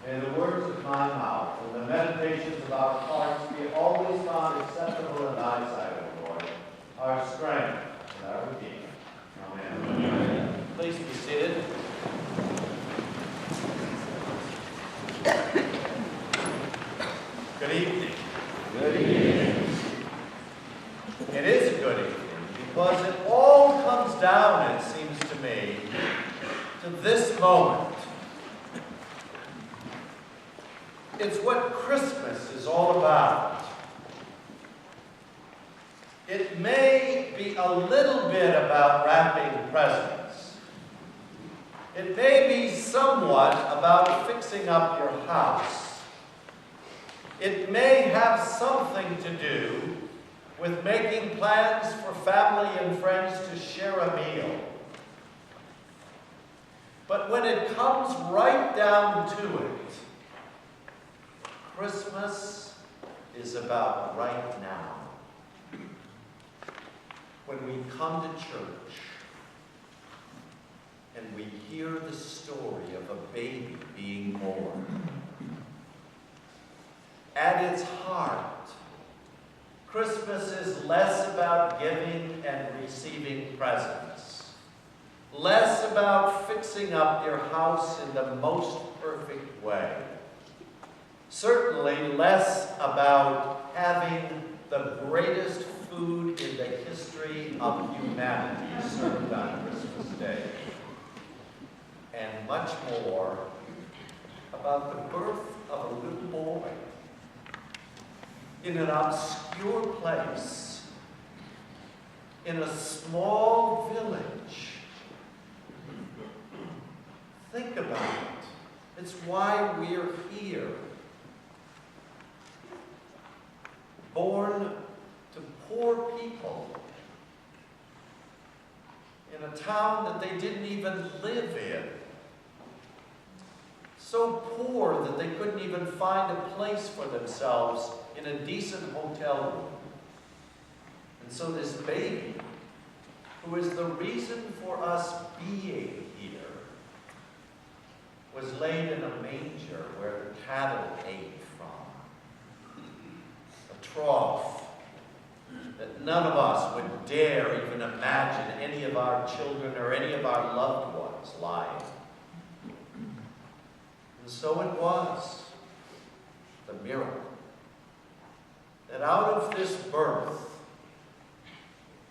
May the words of my mouth and the meditations of our hearts be always found acceptable in thy sight, O Lord, our strength and our Redeemer. Amen. Amen. Please be seated. Good evening. Good evening. It is a good evening because it all comes down, it seems to me, to this moment. It's what Christmas is all about. It may be a little bit about wrapping presents. It may be somewhat about fixing up your house. It may have something to do with making plans for family and friends to share a meal. But when it comes right down to it, Christmas is about right now. When we come to church and we hear the story of a baby being born. At its heart, Christmas is less about giving and receiving presents, less about fixing up your house in the most perfect way, certainly less about having the greatest food in the history of humanity served on Christmas Day, and much more about the birth of a little boy in an obscure place, in a small village. Think about it. It's why we're here. Born to poor people in a town that they didn't even live in. So poor that they couldn't even find a place for themselves in a decent hotel room. And so this baby, who is the reason for us being here, was laid in a manger where the cattle ate from. A trough that none of us would dare even imagine any of our children or any of our loved ones lying. And so it was, the miracle, that out of this birth,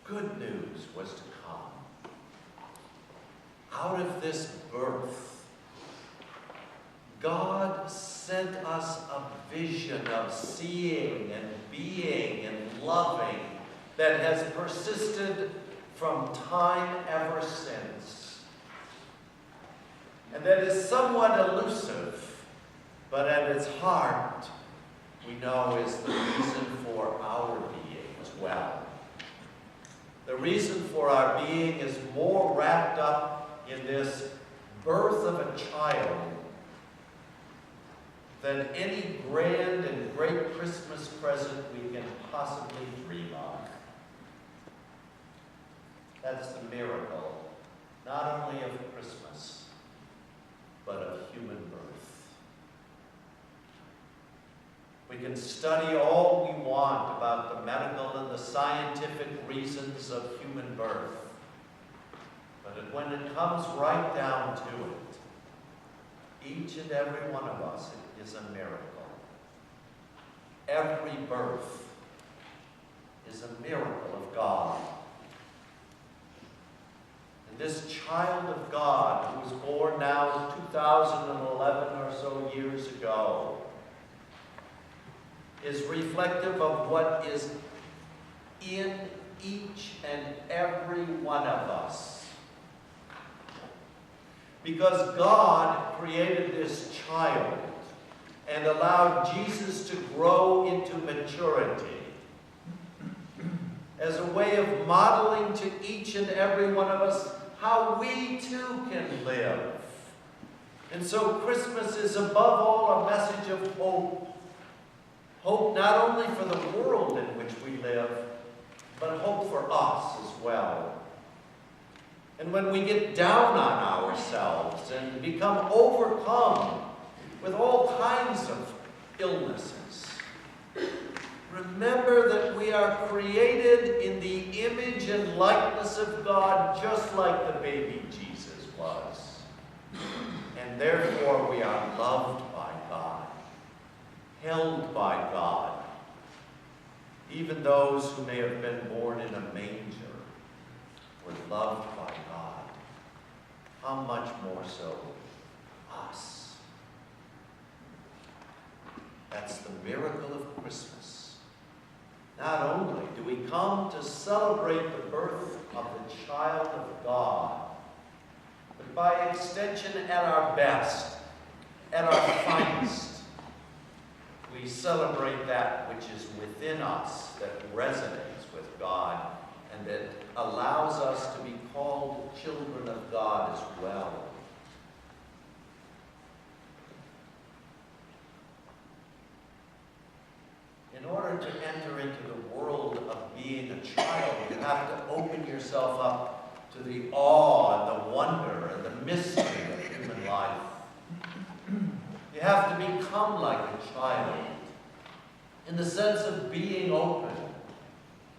good news was to come. Out of this birth, God sent us a vision of seeing and being and loving that has persisted from time ever since. And that is somewhat elusive, but at its heart, we know is the reason for our being as well. The reason for our being is more wrapped up in this birth of a child than any grand and great Christmas present we can possibly dream of. That's the miracle, not only of Christmas, but of human birth. We can study all we want about the medical and the scientific reasons of human birth, but when it comes right down to it, each and every one of us is a miracle. Every birth is a miracle of God. And this child of God, who was born now 2011 or so years ago, is reflective of what is in each and every one of us. Because God created this child and allowed Jesus to grow into maturity as a way of modeling to each and every one of us how we too can live. And so Christmas is above all a message of hope. Hope not only for the world in which we live, but hope for us as well. And when we get down on ourselves and become overcome with all loved by God, held by God. Even those who may have been born in a manger were loved by God. How much more so us? That's the miracle of Christmas. Not only do we come to celebrate the birth of the child of God, but by extension, at our best, at our finest, we celebrate that which is within us that resonates with God and that allows us to be called children of God as well. In order to enter into the world of being a child, you have to open yourself up to the awe and the wonder and the mystery of human life. You have to become like a child in the sense of being open,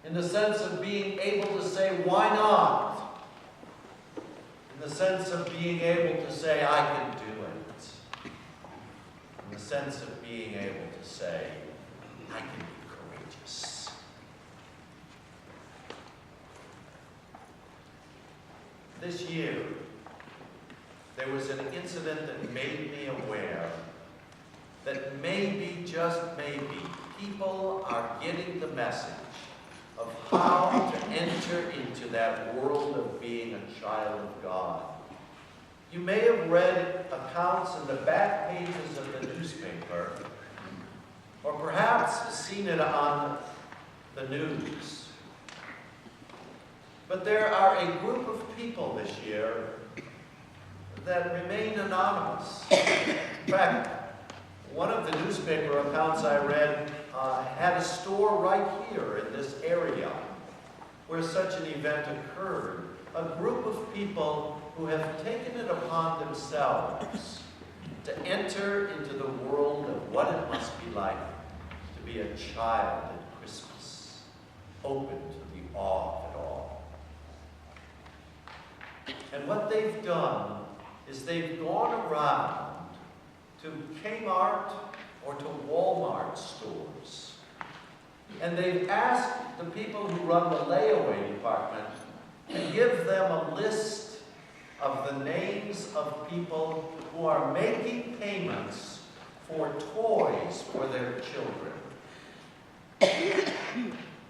in the sense of being able to say, why not? In the sense of being able to say, I can do it. In the sense of being able to say, I can be courageous. This year, there was an incident that made me aware that maybe, just maybe, people are getting the message of how to enter into that world of being a child of God. You may have read accounts in the back pages of the newspaper, or perhaps seen it on the news. But there are a group of people this year that remain anonymous. In fact, one of the newspaper accounts I read had a store right here in this area where such an event occurred. A group of people who have taken it upon themselves to enter into the world of what it must be like to be a child at Christmas, open to the awe of it all. And what they've done is they've gone around to Kmart or to Walmart stores, and they've asked the people who run the layaway department to give them a list of the names of people who are making payments for toys for their children.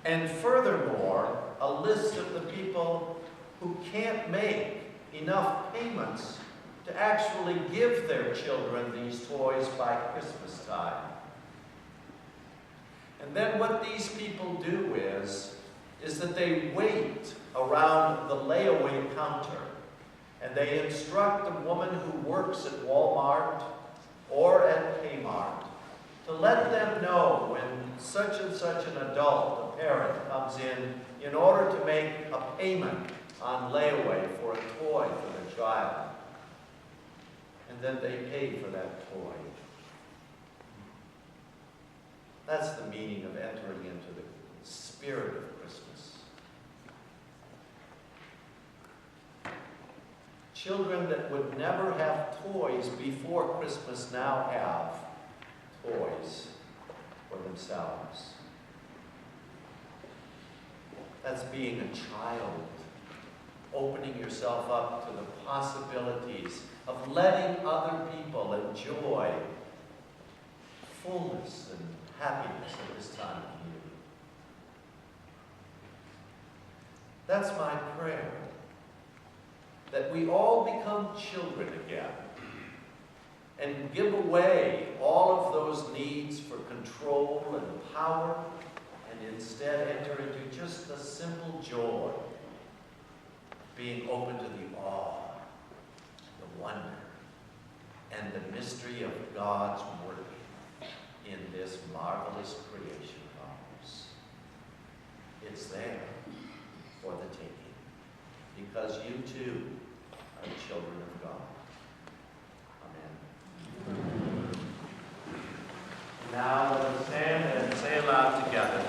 And furthermore, a list of the people who can't make enough payments to actually give their children these toys by Christmas time. And then what these people do is that they wait around the layaway counter, and they instruct the woman who works at Walmart or at Kmart to let them know when such and such an adult, a parent, comes in order to make a payment on layaway for a toy for their child. And then they pay for that toy. That's the meaning of entering into the spirit of Christmas. Children that would never have toys before Christmas now have toys for themselves. That's being a child, opening yourself up to the possibilities of letting other people enjoy fullness and happiness at this time of year. That's my prayer, that we all become children again and give away all of those needs for control and power and instead enter into just the simple joy of being open to the awe, the wonder, and the mystery of God's work in this marvelous creation of ours. It's there for the taking, because you too are children of God. Amen. Now let us stand and say aloud together.